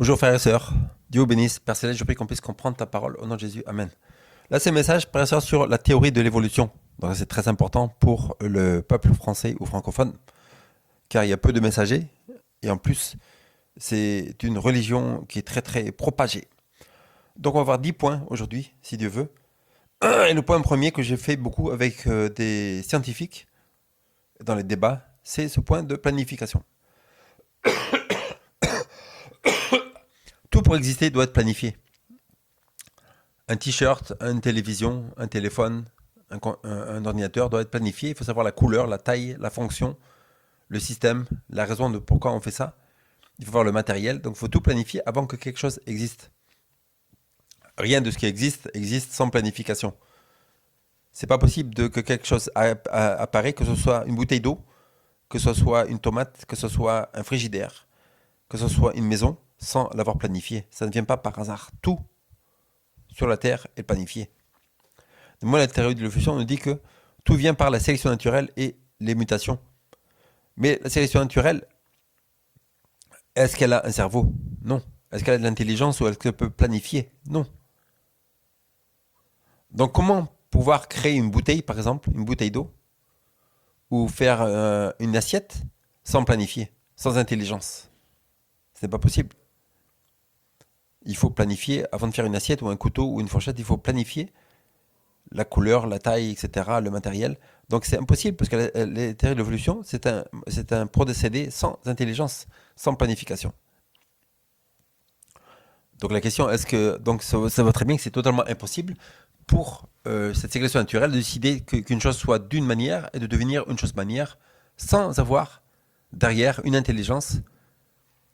Bonjour frères et sœurs, Dieu vous bénisse, Père Céleste, je prie qu'on puisse comprendre ta parole au nom de Jésus, Amen. Là c'est un message, frères et sœurs, sur la théorie de l'évolution. Donc c'est très important pour le peuple français ou francophone, car il y a peu de messagers, et en plus c'est une religion qui est très très propagée. Donc on va voir 10 points aujourd'hui, si Dieu veut. Et le point premier que j'ai fait beaucoup avec des scientifiques dans les débats, c'est ce point de planification. Tout pour exister doit être planifié. Un t-shirt, une télévision, un téléphone, un ordinateur doit être planifié. Il faut savoir la couleur, la taille, la fonction, le système, la raison de pourquoi on fait ça. Il faut voir le matériel. Donc il faut tout planifier avant que quelque chose existe. Rien de ce qui existe sans planification. C'est pas possible que quelque chose apparaisse, que ce soit une bouteille d'eau, que ce soit une tomate, que ce soit un frigidaire, que ce soit une maison, sans l'avoir planifié. Ça ne vient pas par hasard. Tout sur la Terre est planifié. Moi, la théorie de l'évolution nous dit que tout vient par la sélection naturelle et les mutations. Mais la sélection naturelle, est-ce qu'elle a un cerveau? Non. Est-ce qu'elle a de l'intelligence ou est-ce qu'elle peut planifier? Non. Donc comment pouvoir créer une bouteille, par exemple, une bouteille d'eau, ou faire une assiette sans planifier, sans intelligence? Ce n'est pas possible. Il faut planifier, avant de faire une assiette ou un couteau ou une fourchette, il faut planifier la couleur, la taille, etc., le matériel. Donc c'est impossible parce que la théorie de l'évolution, c'est un procédé sans intelligence, sans planification. Donc la question, est-ce que donc ça va très bien que c'est totalement impossible pour cette sélection naturelle de décider qu'une chose soit d'une manière et de devenir une chose manière sans avoir derrière une intelligence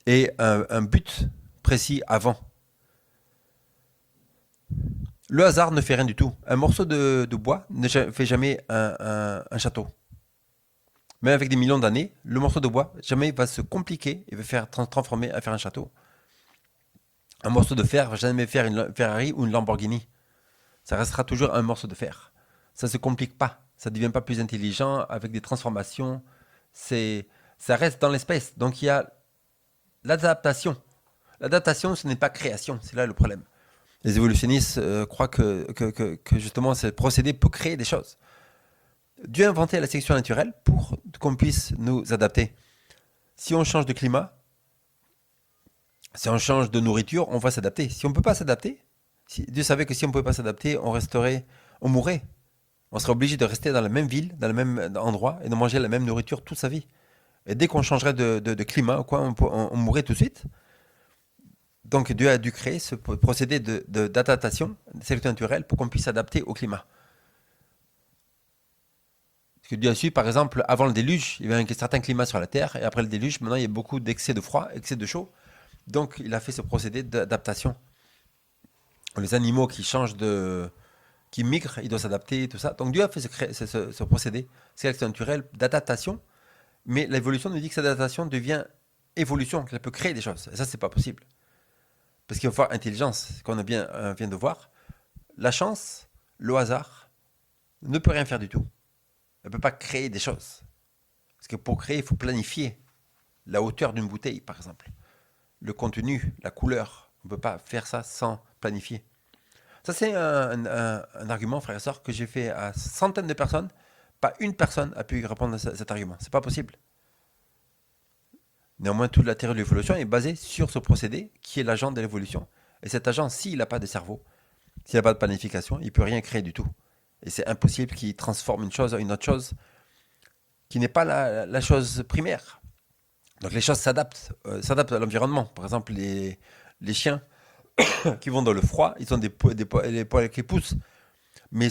et un but précis avant. Le hasard ne fait rien du tout. Un morceau de bois ne fait jamais un château. Même avec des millions d'années, le morceau de bois jamais va se compliquer et va faire transformer à faire un château. Un morceau de fer va jamais faire une Ferrari ou une Lamborghini. Ça restera toujours un morceau de fer. Ça ne se complique pas. Ça ne devient pas plus intelligent avec des transformations. Ça reste dans l'espèce. Donc il y a l'adaptation. L'adaptation, ce n'est pas création. C'est là le problème. Les évolutionnistes croient que justement ce procédé peut créer des choses. Dieu a inventé la sélection naturelle pour qu'on puisse nous adapter. Si on change de climat, si on change de nourriture, on va s'adapter. Si on ne peut pas s'adapter, si Dieu savait que si on ne pouvait pas s'adapter, on mourrait. On serait obligé de rester dans la même ville, dans le même endroit et de manger la même nourriture toute sa vie. Et dès qu'on changerait de climat, quoi, on mourrait tout de suite. Donc Dieu a dû créer ce procédé d'adaptation, de sélection naturelle, pour qu'on puisse s'adapter au climat. Parce que Dieu a su, par exemple, avant le déluge, il y avait un certain climat sur la Terre, et après le déluge, maintenant il y a beaucoup d'excès de froid, excès de chaud. Donc il a fait ce procédé d'adaptation. Les animaux qui migrent, ils doivent s'adapter, tout ça. Donc Dieu a fait ce procédé, sélection naturelle, d'adaptation, mais l'évolution nous dit que cette adaptation devient évolution, qu'elle peut créer des choses. Et ça, c'est pas possible. Parce qu'il faut avoir intelligence, qu'on vient de voir. La chance, le hasard, ne peut rien faire du tout. Elle ne peut pas créer des choses. Parce que pour créer, il faut planifier la hauteur d'une bouteille, par exemple. Le contenu, la couleur. On ne peut pas faire ça sans planifier. Ça, c'est un argument, frère et sœurs, que j'ai fait à centaines de personnes. Pas une personne a pu répondre à cet argument. C'est pas possible. Néanmoins, toute la théorie de l'évolution est basée sur ce procédé qui est l'agent de l'évolution. Et cet agent, s'il n'a pas de cerveau, s'il n'a pas de planification, il ne peut rien créer du tout. Et c'est impossible qu'il transforme une chose en une autre chose qui n'est pas la chose primaire. Donc les choses s'adaptent à l'environnement. Par exemple, les chiens qui vont dans le froid, ils ont des poils qui poussent. Mais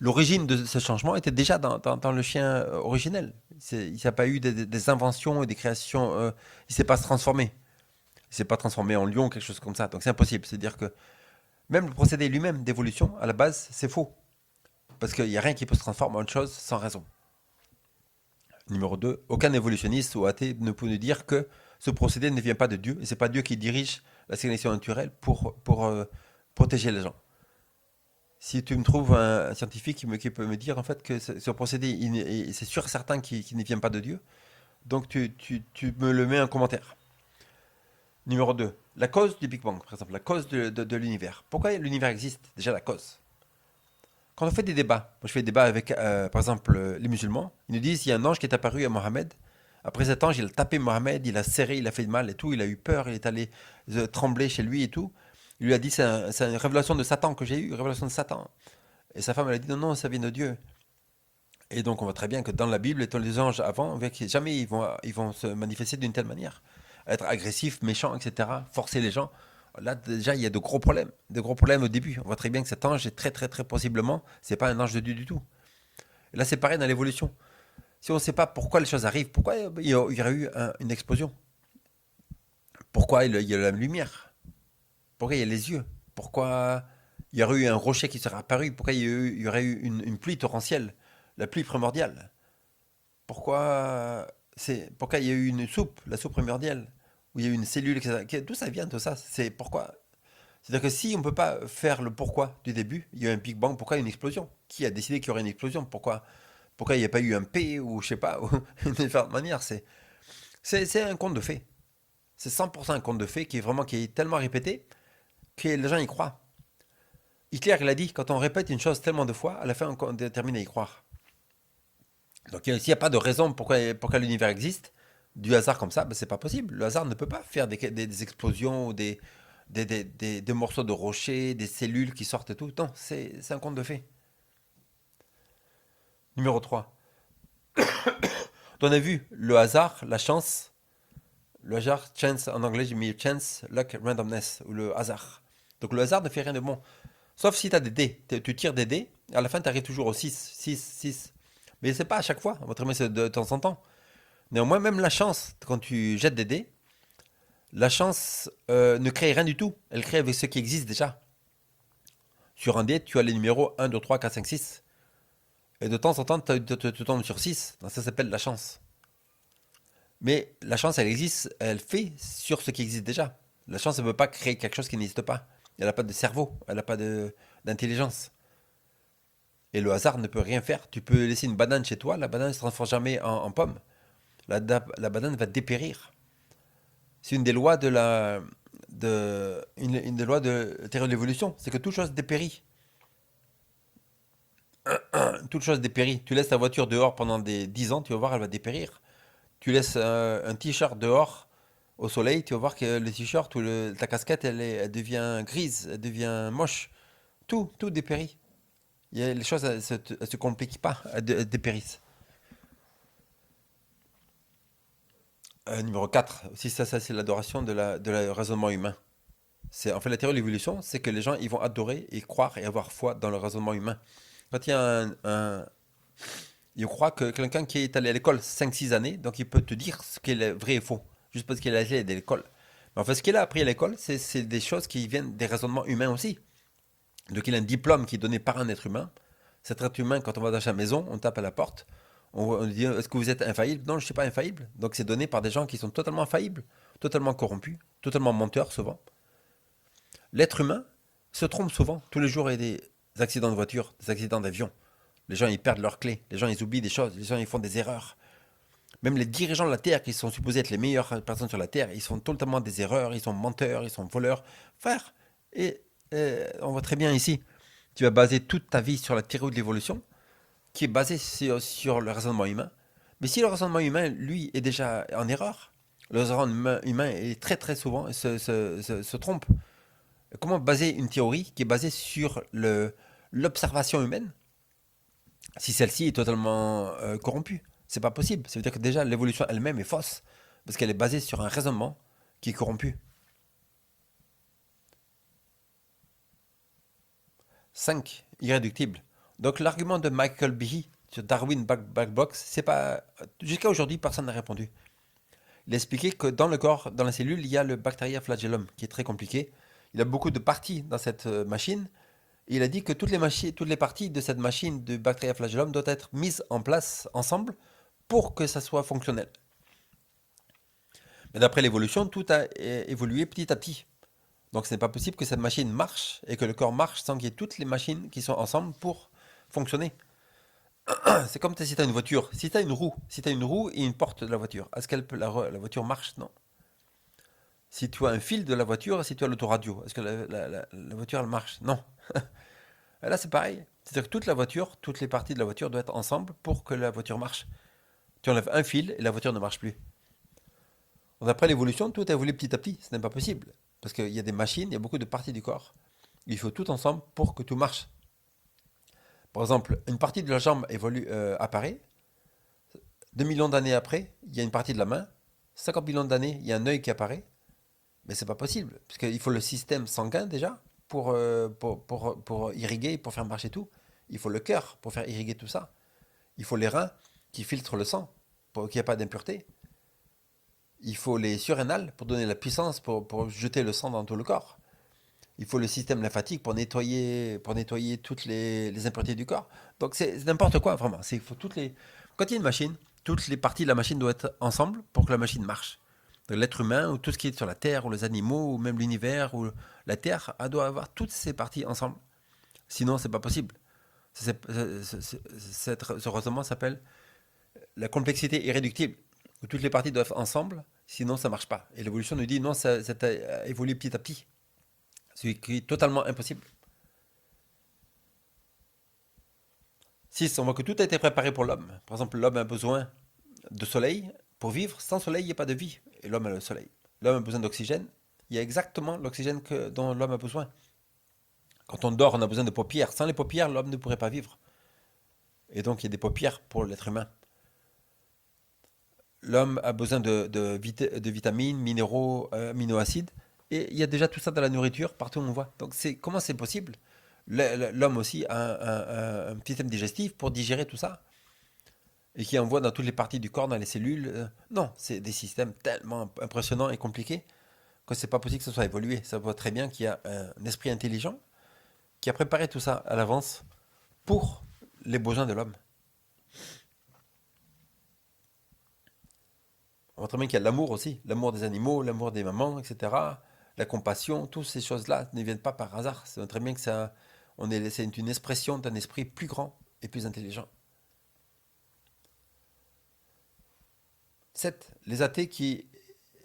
l'origine de ce changement était déjà dans le chien originel. Il n'y a pas eu des inventions et des créations. Il ne s'est pas transformé. Il ne s'est pas transformé en lion, quelque chose comme ça. Donc c'est impossible. C'est-à-dire que même le procédé lui-même d'évolution, à la base, c'est faux. Parce qu'il n'y a rien qui peut se transformer en autre chose sans raison. Numéro 2, aucun évolutionniste ou athée ne peut nous dire que ce procédé ne vient pas de Dieu. Et ce n'est pas Dieu qui dirige la sélection naturelle pour protéger les gens. Si tu me trouves un scientifique qui peut me dire en fait que ce procédé, c'est sûr et certain qu'il ne vient pas de Dieu, donc tu me le mets en commentaire. Numéro 2, la cause du Big Bang, par exemple, la cause de l'univers. Pourquoi l'univers existe? Déjà la cause. Quand on fait des débats, moi je fais des débats avec, par exemple, les musulmans, ils nous disent il y a un ange qui est apparu à Mohammed. Après cet ange, il a tapé Mohammed, il a serré, il a fait mal et tout, il a eu peur, il est allé trembler chez lui et tout. Il lui a dit c'est une révélation de Satan que j'ai eue, une révélation de Satan. Et sa femme, elle a dit non, non, ça vient de Dieu. Et donc on voit très bien que dans la Bible, et dans les anges avant, on voit que jamais ils vont se manifester d'une telle manière. Être agressifs, méchants, etc. Forcer les gens. Là, déjà, il y a de gros problèmes. De gros problèmes au début. On voit très bien que cet ange est très, très, très possiblement, c'est pas un ange de Dieu du tout. Et là, c'est pareil dans l'évolution. Si on ne sait pas pourquoi les choses arrivent, pourquoi il y aurait eu une explosion? Pourquoi il y a la lumière? Pourquoi il y a les yeux? Pourquoi il y aurait eu un rocher qui serait apparu? Pourquoi il y aurait eu une pluie torrentielle? La pluie primordiale. Pourquoi il y a eu une soupe, la soupe primordiale, où il y a eu une cellule, etc. D'où ça vient tout ça? C'est pourquoi. C'est-à-dire que si on ne peut pas faire le pourquoi du début, il y a eu un Big Bang, pourquoi une explosion? Qui a décidé qu'il y aurait une explosion? Pourquoi il n'y a pas eu un P ou je sais pas, ou une différente manière? C'est un conte de fées. C'est 100% un conte de fées qui est tellement répété que les gens y croient. Hitler, il a dit, quand on répète une chose tellement de fois, à la fin, on termine à y croire. Donc s'il n'y a pas de raison pourquoi l'univers existe, du hasard comme ça, ben, c'est pas possible. Le hasard ne peut pas faire des explosions ou des morceaux de rochers, des cellules qui sortent et tout. Non, c'est un conte de fées. Numéro 3. On a vu le hasard, la chance. Le hasard, chance, en anglais j'ai mis chance, luck, randomness, ou le hasard. Donc le hasard ne fait rien de bon. Sauf si tu as des dés. Tu tires des dés, à la fin tu arrives toujours au 6, 6, 6. Mais c'est pas à chaque fois, votre c'est de temps en temps. Néanmoins, même la chance, quand tu jettes des dés, la chance ne crée rien du tout. Elle crée avec ce qui existe déjà. Sur un dé, tu as les numéros 1, 2, 3, 4, 5, 6. Et de temps en temps, tu tombes sur 6. Donc ça s'appelle la chance. Mais la chance, elle existe, elle fait sur ce qui existe déjà. La chance ne peut pas créer quelque chose qui n'existe pas. Elle n'a pas de cerveau, elle n'a pas d'intelligence. Et le hasard ne peut rien faire. Tu peux laisser une banane chez toi, la banane ne se transforme jamais en pomme. La banane va dépérir. C'est une des lois une des lois de théorie de l'évolution. C'est que toute chose dépérit. Toute chose dépérit. Tu laisses ta voiture dehors pendant des 10 ans, tu vas voir, elle va dépérir. Tu laisses un t-shirt dehors au soleil, tu vas voir que le t-shirt ou ta casquette, elle devient grise, elle devient moche. Tout dépérit. Les choses, elles se compliquent pas, elles dépérissent. Numéro 4 aussi ça c'est l'adoration de la raisonnement humain. En fait, la théorie de l'évolution, c'est que les gens, ils vont adorer et croire et avoir foi dans le raisonnement humain. Quand il y a il croit que quelqu'un qui est allé à l'école 5, 6 années, donc il peut te dire ce qui est vrai et faux, juste parce qu'il est allé à l'école. Mais en fait, ce qu'il a appris à l'école, c'est des choses qui viennent des raisonnements humains aussi. Donc il a un diplôme qui est donné par un être humain. Cet être humain, quand on va dans sa maison, on tape à la porte, on dit est-ce que vous êtes infaillible? Non, je ne suis pas infaillible. Donc c'est donné par des gens qui sont totalement infaillibles, totalement corrompus, totalement menteurs souvent. L'être humain se trompe souvent. Tous les jours, il y a des accidents de voiture, des accidents d'avion. Les gens, ils perdent leurs clés. Les gens, ils oublient des choses. Les gens, ils font des erreurs. Même les dirigeants de la Terre, qui sont supposés être les meilleures personnes sur la Terre, ils font totalement des erreurs. Ils sont menteurs, ils sont voleurs. Frère, et on voit très bien ici. Tu vas baser toute ta vie sur la théorie de l'évolution, qui est basée sur le raisonnement humain. Mais si le raisonnement humain, lui, est déjà en erreur, le raisonnement humain est très très souvent se trompe. Comment baser une théorie qui est basée sur l'observation humaine si celle-ci est totalement corrompue? C'est pas possible. Ça veut dire que déjà l'évolution elle-même est fausse parce qu'elle est basée sur un raisonnement qui est corrompu. 5. Irréductible. Donc l'argument de Michael Behe sur Darwin Black Box, c'est pas jusqu'à aujourd'hui personne n'a répondu. Il a expliqué que dans le corps, dans la cellule, il y a le Bacteria flagellum qui est très compliqué. Il a beaucoup de parties dans cette machine. Et il a dit que toutes les parties de cette machine de Bacteria flagellum doivent être mises en place ensemble pour que ça soit fonctionnel. Mais d'après l'évolution, tout a évolué petit à petit. Donc ce n'est pas possible que cette machine marche et que le corps marche sans qu'il y ait toutes les machines qui sont ensemble pour fonctionner. C'est comme si tu as une voiture. Si tu as une roue et une porte de la voiture, est-ce que la voiture marche? Non. Si tu as un fil de la voiture, si tu as l'autoradio, est-ce que la voiture, elle marche? Non. Et là, c'est pareil. C'est-à-dire que toute la voiture, toutes les parties de la voiture doivent être ensemble pour que la voiture marche. Tu enlèves un fil et la voiture ne marche plus. Donc, après l'évolution, tout a évolué petit à petit. Ce n'est pas possible. Parce qu'il y a des machines, il y a beaucoup de parties du corps. Il faut tout ensemble pour que tout marche. Par exemple, une partie de la jambe apparaît. 2 millions d'années après, il y a une partie de la main. 50 millions d'années, il y a un œil qui apparaît. Mais c'est pas possible. Parce qu'il faut le système sanguin déjà pour irriguer, pour faire marcher tout. Il faut le cœur pour faire irriguer tout ça. Il faut les reins qui filtrent le sang pour qu'il n'y ait pas d'impureté. Il faut les surrénales pour donner la puissance pour jeter le sang dans tout le corps. Il faut le système lymphatique pour nettoyer toutes les impuretés du corps. Donc c'est n'importe quoi, vraiment. Il faut quand il y a une machine, toutes les parties de la machine doivent être ensemble pour que la machine marche. Donc, l'être humain, ou tout ce qui est sur la Terre, ou les animaux, ou même l'univers, ou la Terre, elle doit avoir toutes ces parties ensemble. Sinon, c'est pas possible. Ce raisonnement s'appelle la complexité irréductible, où toutes les parties doivent être ensemble, sinon ça marche pas. Et l'évolution nous dit non, ça a évolué petit à petit, ce qui est totalement impossible. 6, on voit que tout a été préparé pour l'homme. Par exemple, l'homme a besoin de soleil pour vivre. Sans soleil, il n'y a pas de vie. Et l'homme a le soleil. L'homme a besoin d'oxygène. Il y a exactement l'oxygène dont l'homme a besoin. Quand on dort, on a besoin de paupières. Sans les paupières, l'homme ne pourrait pas vivre. Et donc, il y a des paupières pour l'être humain. L'homme a besoin de vitamines, minéraux, aminoacides. Et il y a déjà tout ça dans la nourriture, partout où on voit. Donc, comment c'est possible? L'homme aussi a un système digestif pour digérer tout ça. Et qui envoie dans toutes les parties du corps, dans les cellules. Non, c'est des systèmes tellement impressionnants et compliqués que c'est pas possible que ce soit évolué. Ça voit très bien qu'il y a un esprit intelligent qui a préparé tout ça à l'avance pour les besoins de l'homme. On voit très bien qu'il y a l'amour aussi, l'amour des animaux, l'amour des mamans, etc. La compassion, toutes ces choses-là ne viennent pas par hasard. C'est très bien que c'est une expression d'un esprit plus grand et plus intelligent. 7. Les athées qui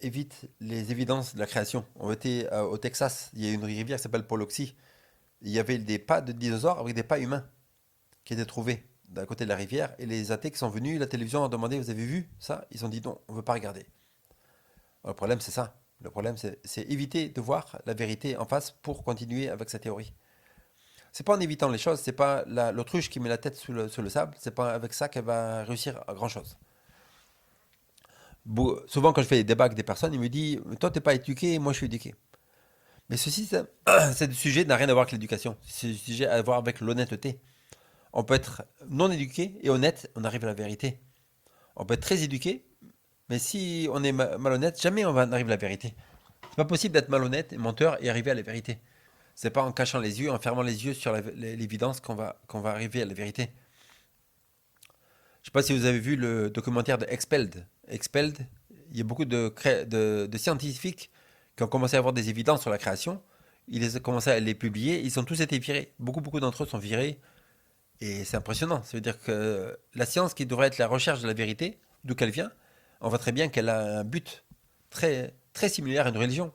évitent les évidences de la création. On était au Texas, il y a une rivière qui s'appelle Poloxy. Il y avait des pas de dinosaures avec des pas humains qui étaient trouvés d'un côté de la rivière. Et les athées qui sont venus, la télévision a demandé, vous avez vu ça? Ils ont dit non, on ne veut pas regarder. Alors, le problème, c'est ça. Le problème, c'est éviter de voir la vérité en face pour continuer avec sa théorie. C'est pas en évitant les choses, c'est pas l'autruche qui met la tête sous le sable, c'est pas avec ça qu'elle va réussir à grand chose. Souvent, quand je fais des débats avec des personnes, ils me disent, toi, t'es pas éduqué, moi, je suis éduqué. Mais ceci, ce sujet n'a rien à voir avec l'éducation. C'est un sujet à voir avec l'honnêteté. On peut être non éduqué et honnête, on arrive à la vérité. On peut être très éduqué, mais si on est malhonnête, jamais on va en arriver à la vérité. C'est pas possible d'être malhonnête et menteur et arriver à la vérité. C'est pas en cachant les yeux, en fermant les yeux sur l'évidence qu'on va arriver à la vérité. Je sais pas si vous avez vu le documentaire de Expelled. Expelled, il y a beaucoup de scientifiques qui ont commencé à avoir des évidences sur la création. Ils ont commencé à les publier. Ils ont tous été virés. Beaucoup, beaucoup d'entre eux sont virés. Et c'est impressionnant. Ça veut dire que la science, qui devrait être la recherche de la vérité, d'où qu'elle vient, on voit très bien qu'elle a un but très, très similaire à une religion.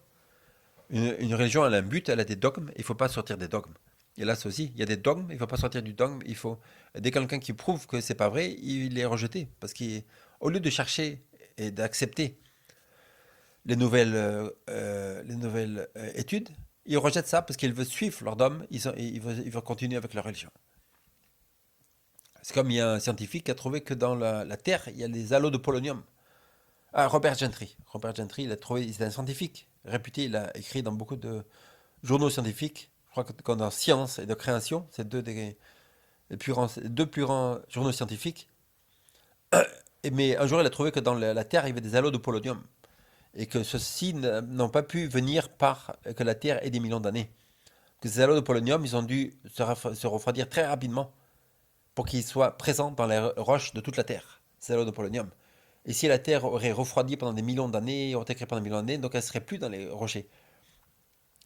Une religion, elle a un but, elle a des dogmes. Il ne faut pas sortir des dogmes. Et là, c'est aussi, il y a des dogmes, il ne faut pas sortir du dogme. Dès quelqu'un qui prouve que c'est pas vrai, il est rejeté. Parce qu'au lieu de chercher et d'accepter les nouvelles études, ils rejettent ça parce qu'ils veulent suivre leur dogme, ils veulent continuer avec leur religion. C'est comme il y a un scientifique qui a trouvé que dans la Terre, il y a des halos de polonium. Ah, Robert Gentry. Robert Gentry, il a trouvé, c'est un scientifique réputé, il a écrit dans beaucoup de journaux scientifiques. Je crois que dans Science et de Création, c'est deux plus grands journaux scientifiques. Mais un jour, il a trouvé que dans la Terre, il y avait des halos de polonium. Et que ceux-ci n'ont pas pu venir par que la Terre ait des millions d'années. Que ces halos de polonium, ils ont dû se refroidir très rapidement pour qu'ils soient présents dans les roches de toute la Terre. Ces halos de polonium. Et si la Terre aurait refroidi pendant des millions d'années, aurait été créée pendant des millions d'années, donc elle ne serait plus dans les rochers.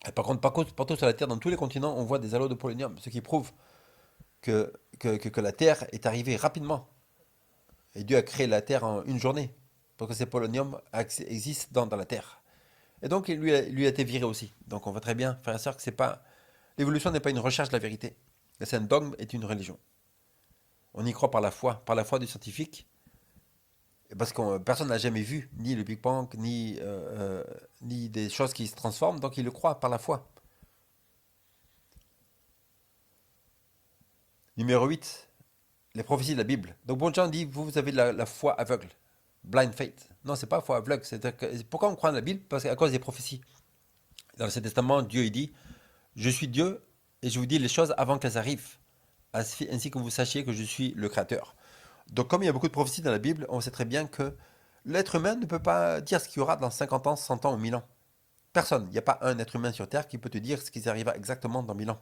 Et par contre, partout sur la Terre, dans tous les continents, on voit des halos de polonium, ce qui prouve que la Terre est arrivée rapidement. Et Dieu a créé la Terre en une journée, pour que ces poloniums existent dans la Terre. Et donc, lui a été viré aussi. Donc, on voit très bien, frères et sœurs, que c'est pas... L'évolution n'est pas une recherche de la vérité. C'est un dogme est une religion. On y croit par la foi du scientifique, parce que personne n'a jamais vu ni le Big Bang, ni des choses qui se transforment, donc il le croit par la foi. Numéro 8, les prophéties de la Bible. Donc, bon, Jean dit, vous avez la foi aveugle, blind faith. Non, c'est pas foi aveugle. Pourquoi on croit en la Bible? Parce qu'à cause des prophéties. Dans l'Ancien Testament, Dieu il dit, je suis Dieu et je vous dis les choses avant qu'elles arrivent, ainsi que vous sachiez que je suis le Créateur. Donc comme il y a beaucoup de prophéties dans la Bible, on sait très bien que l'être humain ne peut pas dire ce qu'il y aura dans 50 ans, 100 ans ou 1000 ans. Personne. Il n'y a pas un être humain sur Terre qui peut te dire ce qui arrivera exactement dans 1000 ans.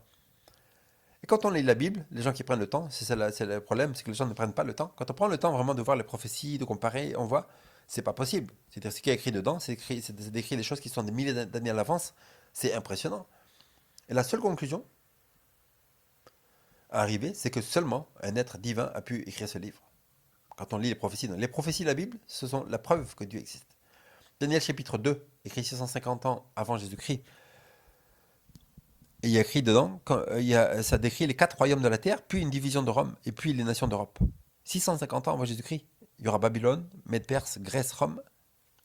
Et quand on lit la Bible, les gens qui prennent le temps, c'est le problème, c'est que les gens ne prennent pas le temps. Quand on prend le temps vraiment de voir les prophéties, de comparer, on voit, c'est pas possible. C'est-à-dire ce qui est écrit dedans, c'est décrit des choses qui sont des milliers d'années à l'avance. C'est impressionnant. Et la seule conclusion à arriver, c'est que seulement un être divin a pu écrire ce livre. Quand on lit les prophéties de la Bible, ce sont la preuve que Dieu existe. Daniel chapitre 2, écrit 650 ans avant Jésus-Christ, et il y a écrit dedans, ça décrit les 4 royaumes de la terre, puis une division de Rome, et puis les nations d'Europe. 650 ans avant Jésus-Christ, il y aura Babylone, Mède-Perse, Grèce, Rome.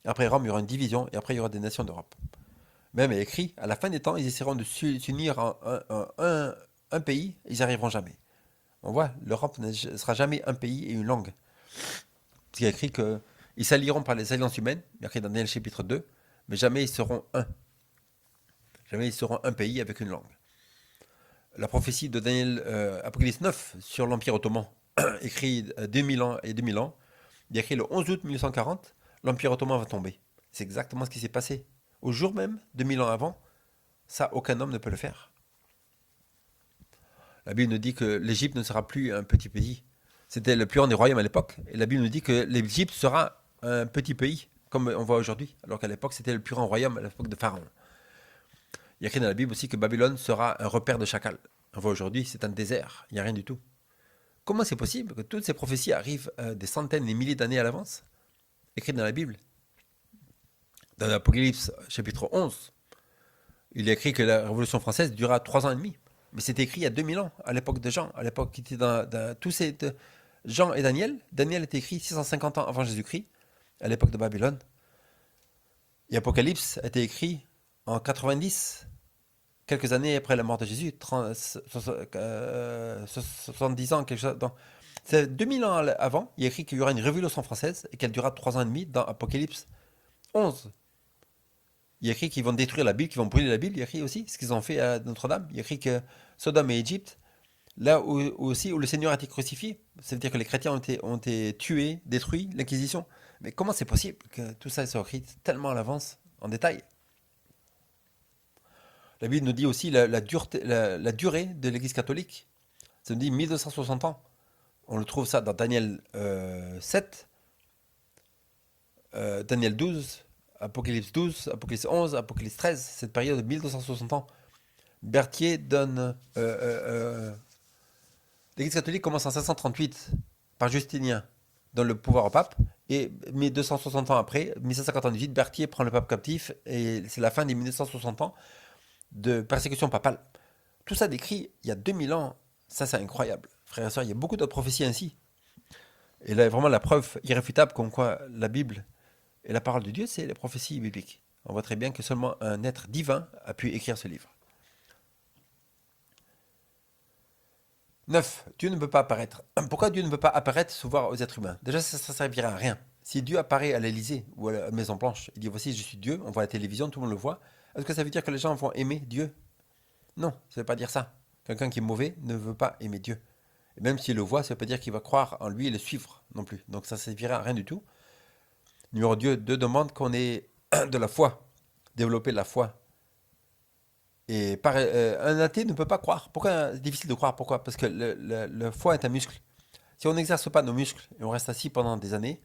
Après Rome, il y aura une division, et après il y aura des nations d'Europe. Même écrit, à la fin des temps, ils essaieront de s'unir en un pays, ils n'y arriveront jamais. On voit, l'Europe ne sera jamais un pays et une langue. Parce qu'il y a écrit qu'ils s'allieront par les alliances humaines, il y a écrit dans Daniel chapitre 2, mais jamais ils seront un. Jamais ils seront un pays avec une langue. La prophétie de Daniel, Apocalypse 9 sur l'Empire ottoman, écrit 2000 ans et 2000 ans, il y a écrit le 11 août 1840, l'Empire ottoman va tomber. C'est exactement ce qui s'est passé. Au jour même, 2000 ans avant, ça, aucun homme ne peut le faire. La Bible nous dit que l'Égypte ne sera plus un petit pays. C'était le plus grand des royaumes à l'époque. Et la Bible nous dit que l'Égypte sera un petit pays, comme on voit aujourd'hui. Alors qu'à l'époque, c'était le plus grand royaume à l'époque de Pharaon. Il y a écrit dans la Bible aussi que Babylone sera un repère de chacal. On voit aujourd'hui, c'est un désert. Il n'y a rien du tout. Comment c'est possible que toutes ces prophéties arrivent des centaines et des milliers d'années à l'avance, écrites dans la Bible? Dans l'Apocalypse chapitre 11, il est écrit que la Révolution française durera 3 ans et demi. Mais c'était écrit il y a 2000 ans, à l'époque de Jean, à l'époque qui était dans tous ces... Jean et Daniel. Daniel était écrit 650 ans avant Jésus-Christ, à l'époque de Babylone. Et Apocalypse a été écrit en 90, quelques années après la mort de Jésus, 70 ans, quelque chose. C'est 2000 ans avant, il est écrit qu'il y aura une révolution française et qu'elle durera 3 ans et demi dans Apocalypse 11. Il y a écrit qu'ils vont détruire la Bible, qu'ils vont brûler la Bible. Il y a écrit aussi ce qu'ils ont fait à Notre-Dame. Il y a écrit que Sodome et Égypte, là aussi où le Seigneur a été crucifié, ça veut dire que les chrétiens ont été tués, détruits, l'Inquisition. Mais comment c'est possible que tout ça soit écrit tellement à l'avance, en détail? La Bible nous dit aussi la durée de l'Église catholique. Ça nous dit 1260 ans. On le trouve ça dans Daniel 7, Daniel 12, Apocalypse 12, Apocalypse 11, Apocalypse 13, cette période de 1260 ans. Berthier donne... L'Église catholique commence en 538 par Justinien, donne le pouvoir au pape, et 1260 ans après, 1598, Berthier prend le pape captif, et c'est la fin des 1960 ans de persécution papale. Tout ça décrit il y a 2000 ans, ça c'est incroyable. Frères et sœurs, il y a beaucoup d'autres prophéties ainsi. Et là, vraiment, la preuve irréfutable comme quoi la Bible et la parole de Dieu, c'est les prophéties bibliques. On voit très bien que seulement un être divin a pu écrire ce livre. 9. Dieu ne peut pas apparaître. Pourquoi Dieu ne peut pas apparaître sous voir aux êtres humains? Déjà, ça ne servirait à rien. Si Dieu apparaît à l'Élysée ou à la Maison Blanche, il dit voici, je suis Dieu, on voit la télévision, tout le monde le voit. Est-ce que ça veut dire que les gens vont aimer Dieu? Non, ça ne veut pas dire ça. Quelqu'un qui est mauvais ne veut pas aimer Dieu. Et même s'il le voit, ça ne veut pas dire qu'il va croire en lui et le suivre non plus. Donc ça ne servira à rien du tout. Numéro 2 demande qu'on ait de la foi, développer de la foi. Et un athée ne peut pas croire. Pourquoi c'est difficile de croire? Pourquoi? Parce que le foie est un muscle. Si on n'exerce pas nos muscles et on reste assis pendant des années,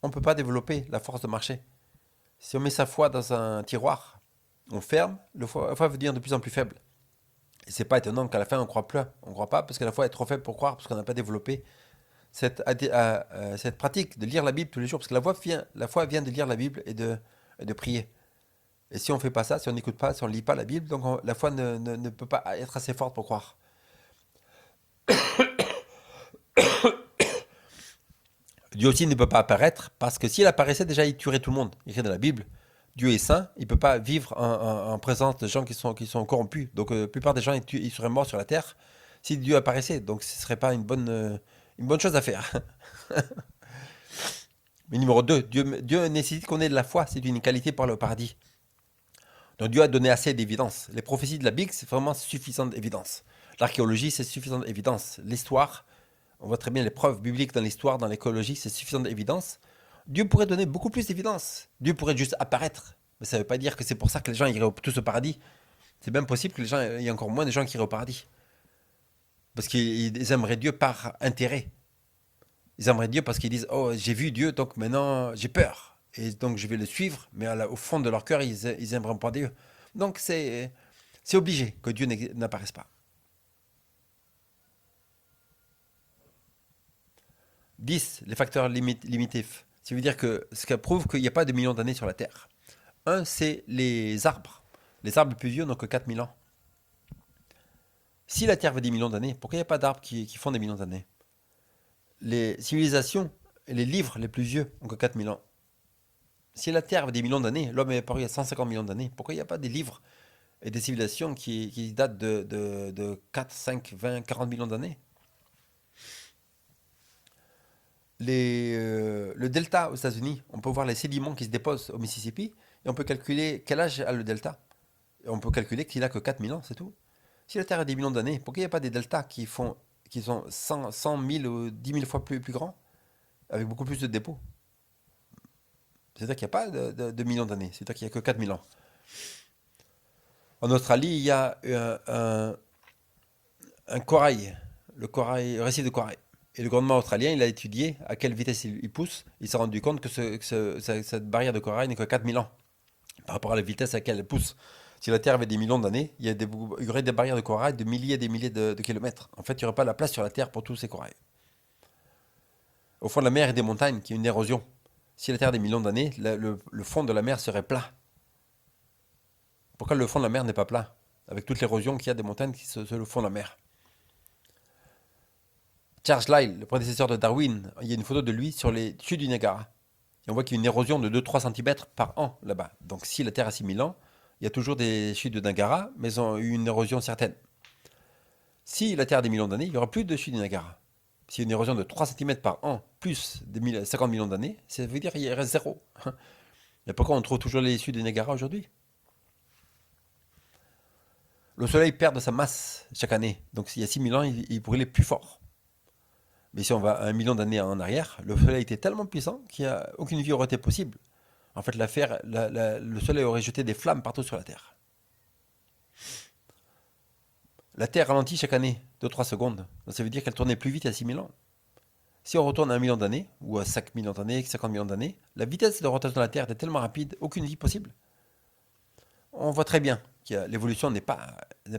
on ne peut pas développer la force de marcher. Si on met sa foi dans un tiroir, on ferme, la foi va devenir de plus en plus faible. Et c'est pas étonnant qu'à la fin on croit plus. On croit pas parce que la foi est trop faible pour croire, parce qu'on n'a pas développé cette pratique de lire la Bible tous les jours. Parce que la foi vient de lire la Bible et de prier. Et si on fait pas ça, si on n'écoute pas, si on lit pas la Bible, donc la foi ne peut pas être assez forte pour croire. Dieu aussi ne peut pas apparaître parce que s'il apparaissait déjà, il tuerait tout le monde. Il écrit dans la Bible. Dieu est saint, il ne peut pas vivre en présence de gens qui sont corrompus. Donc la plupart des gens, ils seraient morts sur la terre si Dieu apparaissait. Donc ce ne serait pas une bonne chose à faire. Mais numéro 2, Dieu nécessite qu'on ait de la foi. C'est une qualité pour le paradis. Donc Dieu a donné assez d'évidence. Les prophéties de la Bible, c'est vraiment suffisant d'évidence. L'archéologie, c'est suffisant d'évidence. L'histoire, on voit très bien les preuves bibliques dans l'histoire, dans l'écologie, c'est suffisant d'évidence. Dieu pourrait donner beaucoup plus d'évidence. Dieu pourrait juste apparaître. Mais ça ne veut pas dire que c'est pour ça que les gens iraient tous au paradis. C'est bien possible que les gens, il y ait encore moins de gens qui iraient au paradis. Parce qu'ils aimeraient Dieu par intérêt. Ils aimeraient Dieu parce qu'ils disent, oh, j'ai vu Dieu, donc maintenant j'ai peur. Et donc je vais le suivre. Mais au fond de leur cœur, ils aimeraient pas Dieu. Donc c'est obligé que Dieu n'apparaisse pas. 10, les facteurs limitifs. Ça veut dire que ce qui prouve qu'il n'y a pas de millions d'années sur la Terre. Un, c'est les arbres. Les arbres les plus vieux n'ont que 4000 ans. Si la Terre veut des millions d'années, pourquoi il n'y a pas d'arbres qui font des millions d'années? Les civilisations et les livres les plus vieux ont que 4000 ans. Si la Terre veut des millions d'années, l'homme est apparu il y a 150 millions d'années, pourquoi il n'y a pas des livres et des civilisations qui datent de 4, 5, 20, 40 millions d'années? Le delta aux États-Unis, on peut voir les sédiments qui se déposent au Mississippi et on peut calculer quel âge a le delta. Et on peut calculer qu'il a que 4000 ans, c'est tout. Si la Terre a des millions d'années, pourquoi il n'y a pas des deltas qui sont 100 000 ou 10 000 fois plus grands, avec beaucoup plus de dépôts? C'est-à-dire qu'il n'y a pas de millions d'années, c'est-à-dire qu'il n'y a que 4000 ans. En Australie, il y a un corail, le récif de corail. Et le gouvernement australien, il a étudié à quelle vitesse il pousse. Il s'est rendu compte que cette barrière de corail n'est que 4000 ans par rapport à la vitesse à laquelle elle pousse. Si la Terre avait des millions d'années, il y aurait des barrières de corail de milliers et des milliers de kilomètres. En fait, il n'y aurait pas la place sur la Terre pour tous ces corails. Au fond de la mer et des montagnes, qui est une érosion. Si la Terre a des millions d'années, le fond de la mer serait plat. Pourquoi le fond de la mer n'est pas plat? Avec toute l'érosion qu'il y a des montagnes qui se le fond de la mer. Charles Lyell, le prédécesseur de Darwin, il y a une photo de lui sur les chutes du Niagara. Et on voit qu'il y a une érosion de 2-3 cm par an là-bas. Donc si la Terre a 6000 ans, il y a toujours des chutes de Niagara, mais elles ont eu une érosion certaine. Si la Terre a des millions d'années, il n'y aura plus de chutes du Niagara. S'il y a une érosion de 3 cm par an, plus de 50 millions d'années, ça veut dire qu'il reste zéro. Et pourquoi on trouve toujours les chutes du Niagara aujourd'hui? Le Soleil perd de sa masse chaque année. Donc s'il y a 6000 ans, il brûlait plus fort. Mais si on va à 1 million d'années en arrière, le Soleil était tellement puissant qu'il n'y a aucune vie aurait été possible. En fait, le Soleil aurait jeté des flammes partout sur la Terre. La Terre ralentit chaque année, 2-3 secondes. Donc ça veut dire qu'elle tournait plus vite il y a 6000 ans. Si on retourne à 1 million d'années, ou à 5 millions d'années, 50 millions d'années, la vitesse de rotation de la Terre est tellement rapide, aucune vie possible. On voit très bien que l'évolution n'est pas de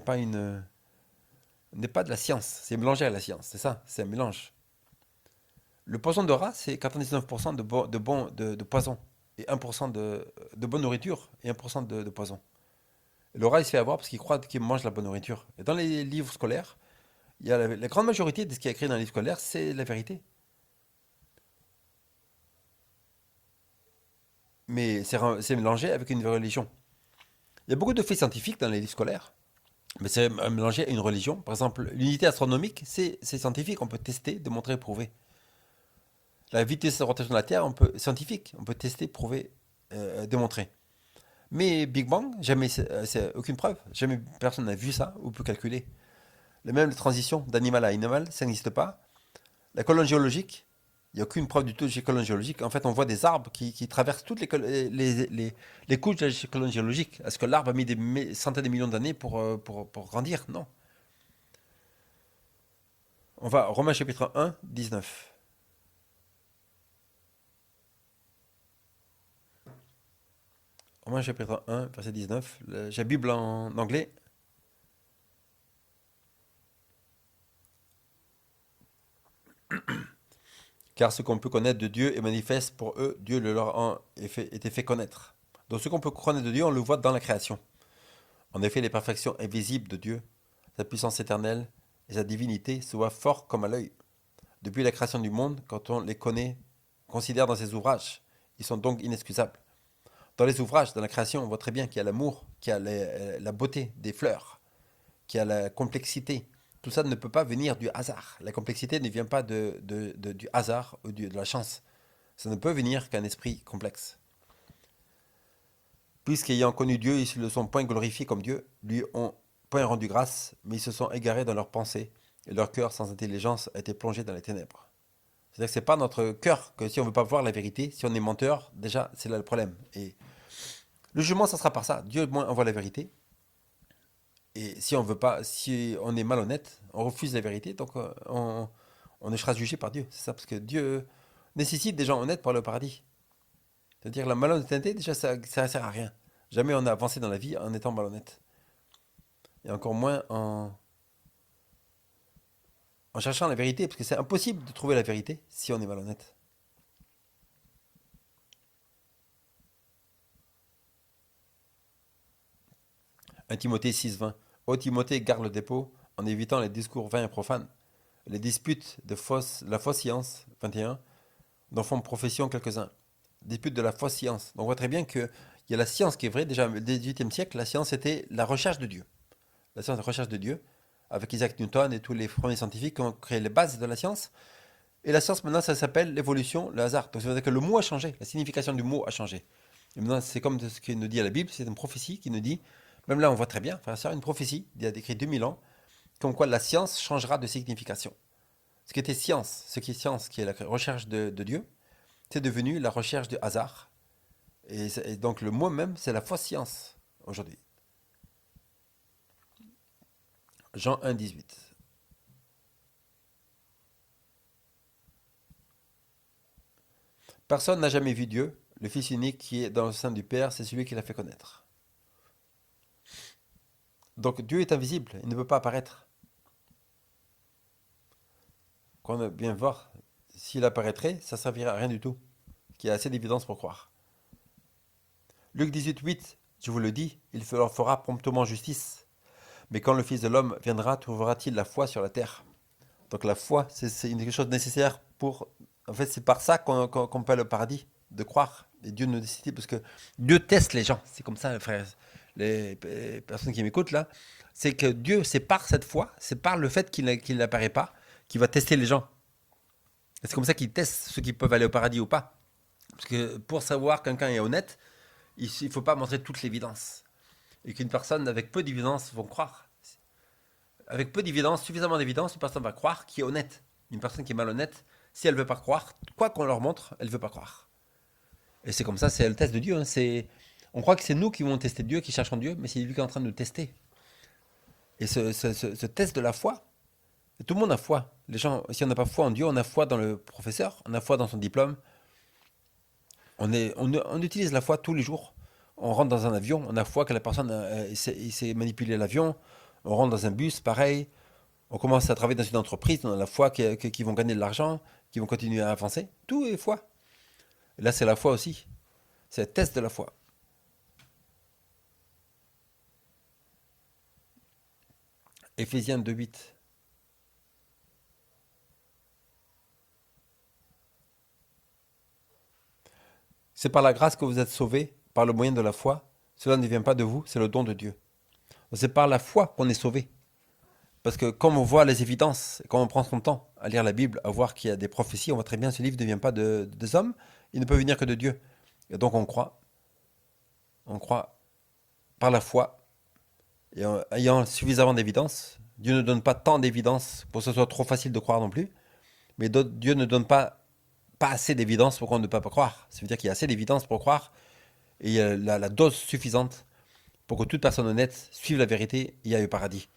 la science, c'est mélangé à la science, c'est ça, c'est un mélange. Le poison de rat, c'est 99% de poison, et 1% de bonne nourriture, et 1% de poison. Et le rat, il se fait avoir parce qu'il croit qu'il mange la bonne nourriture. Et dans les livres scolaires, il y a la grande majorité de ce qui est écrit dans les livres scolaires, c'est la vérité. Mais c'est mélangé avec une religion. Il y a beaucoup de faits scientifiques dans les livres scolaires, mais c'est mélangé à une religion. Par exemple, l'unité astronomique, c'est scientifique, on peut tester, démontrer, prouver. La vitesse de rotation de la Terre, scientifique, on peut tester, prouver, démontrer. Mais Big Bang, jamais, c'est aucune preuve. Jamais personne n'a vu ça ou peut calculer. Même la transition d'animal à animal, ça n'existe pas. La colonne géologique, il n'y a aucune preuve du tout de colonne géologique. En fait, on voit des arbres qui traversent toutes les couches de la colonne géologique. Est-ce que l'arbre a mis des centaines de millions d'années pour grandir? Non. On va à Romains chapitre 1, 19. Romains chapitre 1, verset 19. J'ai la Bible en anglais. Car ce qu'on peut connaître de Dieu est manifeste pour eux, Dieu le leur a été fait connaître. Donc ce qu'on peut connaître de Dieu, on le voit dans la création. En effet, les perfections invisibles de Dieu, sa puissance éternelle et sa divinité se voient fort comme à l'œil. Depuis la création du monde, quand on les connaît, considère dans ses ouvrages, ils sont donc inexcusables. Dans les ouvrages, dans la création, on voit très bien qu'il y a l'amour, qu'il y a la beauté des fleurs, qu'il y a la complexité. Tout ça ne peut pas venir du hasard. La complexité ne vient pas du hasard ou de la chance. Ça ne peut venir qu'un esprit complexe. Puisqu'ayant connu Dieu, ils ne le sont point glorifiés comme Dieu, lui ont point rendu grâce, mais ils se sont égarés dans leurs pensées, et leur cœur sans intelligence a été plongé dans les ténèbres. C'est-à-dire que c'est pas notre cœur que si on veut pas voir la vérité, si on est menteur, déjà c'est là le problème. Et le jugement, ça sera par ça. Dieu moins envoie la vérité. Et si on veut pas, si on est malhonnête, on refuse la vérité, donc on sera jugé par Dieu. C'est ça, parce que Dieu nécessite des gens honnêtes pour aller au paradis. C'est-à-dire la malhonnêteté, déjà, ça ne sert à rien. Jamais on a avancé dans la vie en étant malhonnête. Et encore moins en cherchant la vérité, parce que c'est impossible de trouver la vérité si on est malhonnête. 1 Timothée 6,20. Ô Timothée, garde le dépôt en évitant les discours vains et profanes, les disputes de la fausse science, 21, dont font profession quelques-uns. Disputes de la fausse science. Donc on voit très bien qu'il y a la science qui est vraie. Déjà, au XVIIIe siècle, la science était la recherche de Dieu. La science, la recherche de Dieu, avec Isaac Newton et tous les premiers scientifiques qui ont créé les bases de la science. Et la science, maintenant, ça s'appelle l'évolution, le hasard. Donc ça veut dire que le mot a changé, la signification du mot a changé. Et maintenant, c'est comme ce qu'il nous dit à la Bible, c'est une prophétie qui nous dit, même là, on voit très bien, frère et sœur, une prophétie, il y a écrit 2000 ans, comme quoi la science changera de signification. Ce qui était science, ce qui est science, qui est la recherche de Dieu, c'est devenu la recherche du hasard. Et donc le mot même, c'est la fausse science aujourd'hui. Jean 1, 18. Personne n'a jamais vu Dieu. Le Fils unique qui est dans le sein du Père, c'est celui qui l'a fait connaître. Donc Dieu est invisible, il ne peut pas apparaître. Qu'on a bien voir, s'il apparaîtrait, ça servirait à rien du tout. Il y a assez d'évidence pour croire. Luc 18, 8, je vous le dis, il leur fera promptement justice. Mais quand le Fils de l'homme viendra, trouvera-t-il la foi sur la terre? Donc la foi, c'est quelque chose de nécessaire pour... En fait, c'est par ça qu'on peut aller au paradis, de croire. Et Dieu nous décide, parce que Dieu teste les gens. C'est comme ça, frère. Les personnes qui m'écoutent là, c'est que Dieu, c'est par cette foi, c'est par le fait qu'il n'apparaît pas, qu'il va tester les gens. Et c'est comme ça qu'il teste ceux qui peuvent aller au paradis ou pas. Parce que pour savoir que quelqu'un est honnête, il ne faut pas montrer toute l'évidence. Et qu'une personne avec peu d'évidence va croire. Avec peu d'évidence, suffisamment d'évidence, une personne va croire qui est honnête. Une personne qui est malhonnête, si elle ne veut pas croire, quoi qu'on leur montre, elle ne veut pas croire. Et c'est comme ça, c'est le test de Dieu. Hein. On croit que c'est nous qui vont tester Dieu, qui cherchons Dieu, mais c'est lui qui est en train de nous tester. Et ce test de la foi, tout le monde a foi. Les gens, si on n'a pas foi en Dieu, on a foi dans le professeur, on a foi dans son diplôme. On utilise la foi tous les jours. On rentre dans un avion, on a foi que la personne il sait manipuler l'avion. On rentre dans un bus, pareil. On commence à travailler dans une entreprise, on a la foi qu'ils vont gagner de l'argent, qu'ils vont continuer à avancer. Tout est foi. Et là, c'est la foi aussi. C'est le test de la foi. Éphésiens 2,8. C'est par la grâce que vous êtes sauvés, par le moyen de la foi. Cela ne vient pas de vous, c'est le don de Dieu. C'est par la foi qu'on est sauvé. Parce que quand on voit les évidences, quand on prend son temps à lire la Bible, à voir qu'il y a des prophéties, on voit très bien que ce livre ne vient pas des hommes, il ne peut venir que de Dieu. Et donc on croit par la foi, et en ayant suffisamment d'évidence. Dieu ne donne pas tant d'évidence pour que ce soit trop facile de croire non plus, mais Dieu ne donne pas assez d'évidence pour qu'on ne peut pas croire. Ça veut dire qu'il y a assez d'évidence pour croire, et il y a la dose suffisante pour que toute personne honnête suive la vérité et aille au paradis.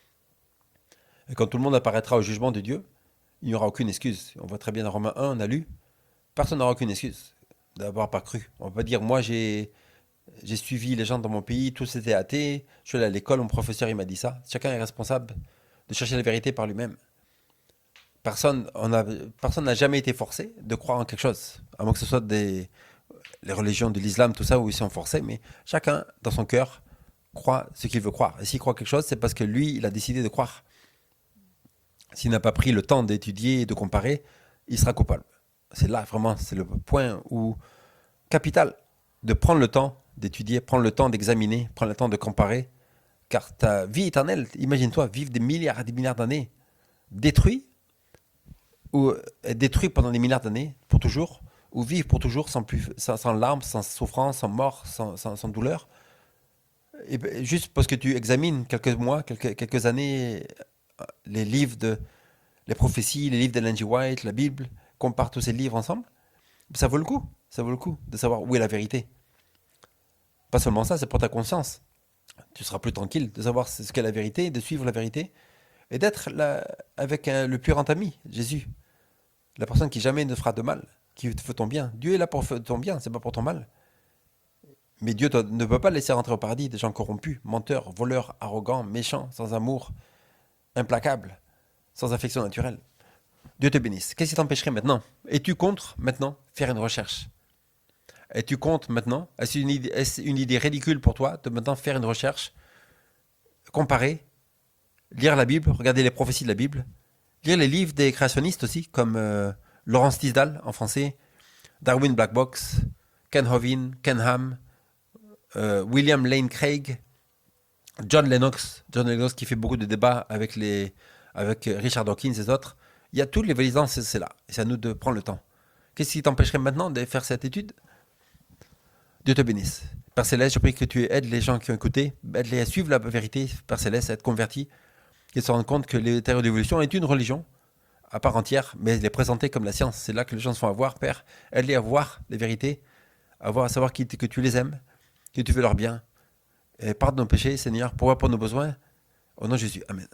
Et quand tout le monde apparaîtra au jugement de Dieu, il n'y aura aucune excuse. On voit très bien dans Romains 1, on a lu, personne n'aura aucune excuse d'avoir pas cru. On ne peut pas dire, moi j'ai suivi les gens dans mon pays, tous étaient athées, je suis allé à l'école, mon professeur il m'a dit ça. Chacun est responsable de chercher la vérité par lui-même. Personne n'a jamais été forcé de croire en quelque chose, à moins que ce soit les religions de l'islam, tout ça, où ils sont forcés, mais chacun, dans son cœur, croit ce qu'il veut croire. Et s'il croit quelque chose, c'est parce que lui, il a décidé de croire. S'il n'a pas pris le temps d'étudier et de comparer, il sera coupable. C'est là, vraiment, c'est le point où capital de prendre le temps d'étudier, prendre le temps d'examiner, prendre le temps de comparer, car ta vie éternelle, imagine-toi vivre des milliards et des milliards d'années détruit, ou être détruit pendant des milliards d'années, pour toujours, ou vivre pour toujours sans larmes, sans souffrance, sans mort, sans douleur, et juste parce que tu examines quelques mois, quelques années, les livres les prophéties, les livres d'Ellen G. White, la Bible, compare tous ces livres ensemble, ça vaut le coup. Ça vaut le coup de savoir où est la vérité. Pas seulement ça, c'est pour ta conscience. Tu seras plus tranquille de savoir ce qu'est la vérité, de suivre la vérité et d'être là avec le plus grand ami, Jésus. La personne qui jamais ne fera de mal, qui te fait ton bien. Dieu est là pour ton bien, c'est pas pour ton mal. Mais Dieu ne peut pas laisser rentrer au paradis des gens corrompus, menteurs, voleurs, arrogants, méchants, sans amour, implacables, sans affection naturelle. Dieu te bénisse. Qu'est-ce qui t'empêcherait maintenant? Es-tu contre maintenant faire une recherche? Es-tu comptes maintenant, est-ce une idée ridicule pour toi de maintenant faire une recherche, comparer, lire la Bible, regarder les prophéties de la Bible, lire les livres des créationnistes aussi, comme Laurence Tisdale en français, Darwin Black Box, Ken Hovind, Ken Ham, William Lane Craig, John Lennox qui fait beaucoup de débats avec Richard Dawkins et autres. Il y a toutes les évidences, c'est là. Et c'est à nous de prendre le temps. Qu'est-ce qui t'empêcherait maintenant de faire cette étude? Dieu te bénisse. Père Céleste, je prie que tu aides les gens qui ont écouté, aide-les à suivre la vérité, Père Céleste, à être convertis, qu'ils se rendent compte que les théories d'évolution est une religion à part entière, mais elle est présentée comme la science. C'est là que les gens se font avoir, Père. Aide-les à voir les vérités, à savoir que tu les aimes, que tu veux leur bien. Et pardonne nos péchés, Seigneur, pour nos besoins. Au nom de Jésus. Amen.